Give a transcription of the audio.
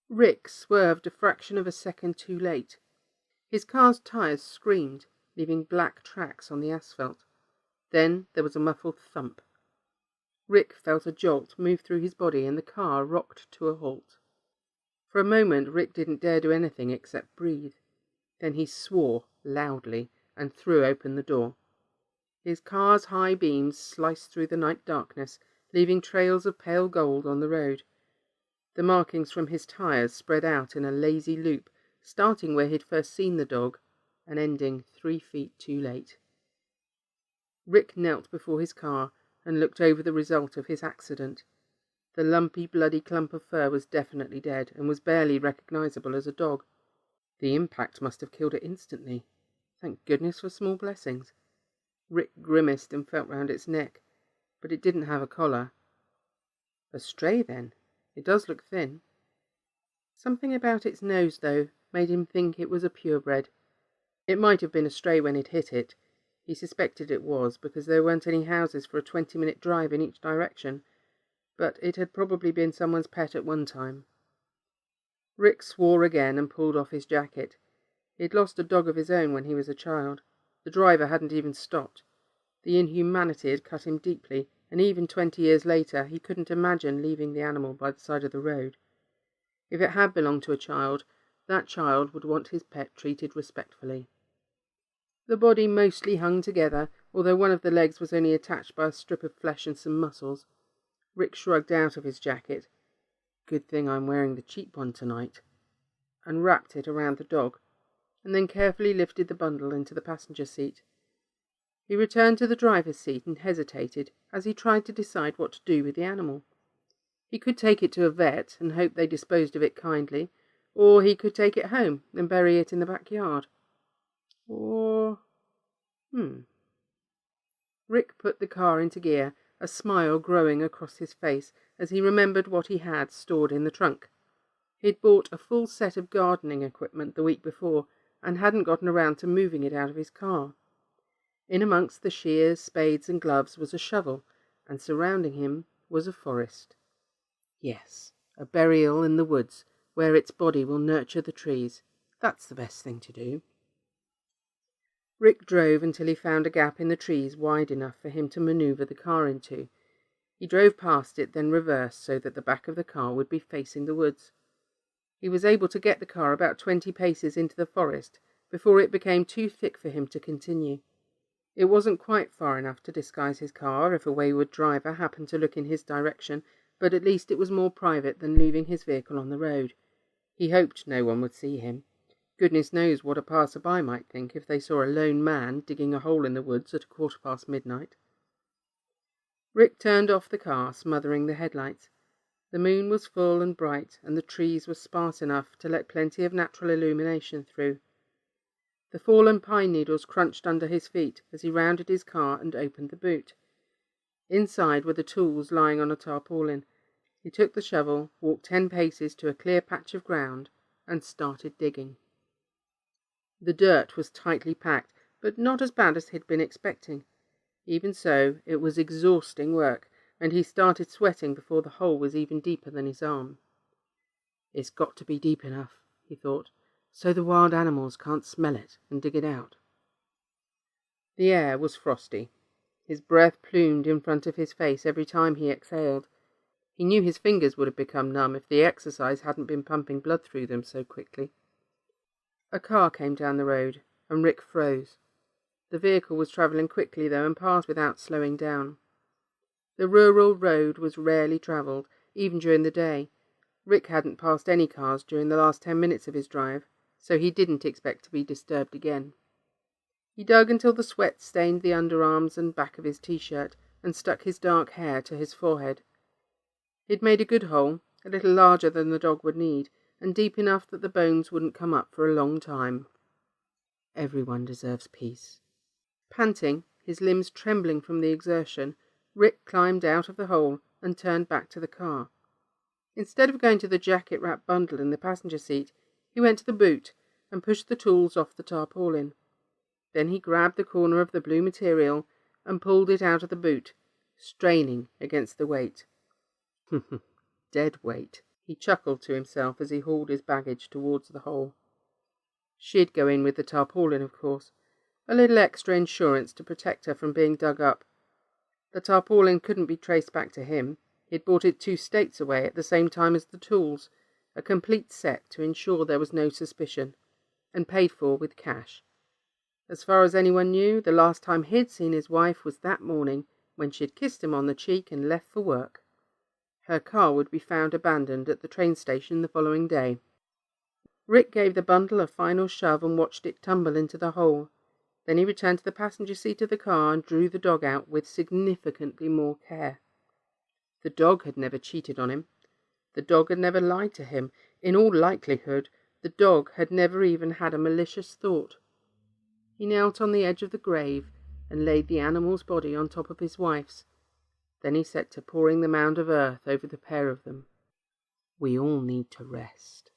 Rick swerved a fraction of a second too late. His car's tyres screamed, leaving black tracks on the asphalt. Then there was a muffled thump. Rick felt a jolt move through his body and the car rocked to a halt. For a moment Rick didn't dare do anything except breathe. Then he swore loudly and threw open the door. His car's high beams sliced through the night darkness, leaving trails of pale gold on the road. The markings from his tyres spread out in a lazy loop, starting where he'd first seen the dog and ending 3 feet too late. Rick knelt before his car and looked over the result of his accident. The lumpy, bloody clump of fur was definitely dead and was barely recognizable as a dog. The impact must have killed it instantly. Thank goodness for small blessings. Rick grimaced and felt round its neck, but it didn't have a collar. A stray, then. It does look thin. Something about its nose, though, made him think it was a purebred. It might have been a stray when it hit it. He suspected it was, because there weren't any houses for a 20-minute drive in each direction, but it had probably been someone's pet at one time. Rick swore again and pulled off his jacket. He'd lost a dog of his own when he was a child. The driver hadn't even stopped. The inhumanity had cut him deeply, and even 20 years later he couldn't imagine leaving the animal by the side of the road. If it had belonged to a child, that child would want his pet treated respectfully. The body mostly hung together, although one of the legs was only attached by a strip of flesh and some muscles. Rick shrugged out of his jacket. Good thing I'm wearing the cheap one tonight. And wrapped it around the dog, and then carefully lifted the bundle into the passenger seat. He returned to the driver's seat and hesitated as he tried to decide what to do with the animal. He could take it to a vet and hope they disposed of it kindly, or he could take it home and bury it in the backyard. Or... Rick put the car into gear, a smile growing across his face as he remembered what he had stored in the trunk. He'd bought a full set of gardening equipment the week before and hadn't gotten around to moving it out of his car. In amongst the shears, spades and gloves was a shovel, and surrounding him was a forest. Yes, a burial in the woods, where its body will nurture the trees. That's the best thing to do. Rick drove until he found a gap in the trees wide enough for him to maneuver the car into. He drove past it, then reversed so that the back of the car would be facing the woods. He was able to get the car about 20 paces into the forest before it became too thick for him to continue. It wasn't quite far enough to disguise his car if a wayward driver happened to look in his direction, but at least it was more private than leaving his vehicle on the road. He hoped no one would see him. Goodness knows what a passer-by might think if they saw a lone man digging a hole in the woods at midnight. Rick turned off the car, smothering the headlights. The moon was full and bright, and the trees were sparse enough to let plenty of natural illumination through. The fallen pine needles crunched under his feet as he rounded his car and opened the boot. Inside were the tools lying on a tarpaulin. He took the shovel, walked 10 paces to a clear patch of ground, and started digging. The dirt was tightly packed, but not as bad as he'd been expecting. Even so, it was exhausting work, and he started sweating before the hole was even deeper than his arm. It's got to be deep enough, he thought, so the wild animals can't smell it and dig it out. The air was frosty. His breath plumed in front of his face every time he exhaled. He knew his fingers would have become numb if the exercise hadn't been pumping blood through them so quickly. A car came down the road, and Rick froze. The vehicle was travelling quickly, though, and passed without slowing down. The rural road was rarely travelled, even during the day. Rick hadn't passed any cars during the last 10 minutes of his drive, so he didn't expect to be disturbed again. He dug until the sweat stained the underarms and back of his t-shirt, and stuck his dark hair to his forehead. He'd made a good hole, a little larger than the dog would need, and deep enough that the bones wouldn't come up for a long time. Everyone deserves peace. Panting, his limbs trembling from the exertion, Rick climbed out of the hole and turned back to the car. Instead of going to the jacket-wrapped bundle in the passenger seat, he went to the boot and pushed the tools off the tarpaulin. Then he grabbed the corner of the blue material and pulled it out of the boot, straining against the weight. Dead weight, He chuckled to himself as he hauled his baggage towards the hole. She'd go in with the tarpaulin, of course. A little extra insurance to protect her from being dug up. The tarpaulin couldn't be traced back to him. He'd bought it 2 states away at the same time as the tools, a complete set to ensure there was no suspicion, and paid for with cash. As far as anyone knew, the last time he'd seen his wife was that morning when she'd kissed him on the cheek and left for work. Her car would be found abandoned at the train station the following day. Rick gave the bundle a final shove and watched it tumble into the hole. Then he returned to the passenger seat of the car and drew the dog out with significantly more care. The dog had never cheated on him. The dog had never lied to him. In all likelihood, the dog had never even had a malicious thought. He knelt on the edge of the grave and laid the animal's body on top of his wife's. Then he set to pouring the mound of earth over the pair of them. We all need to rest.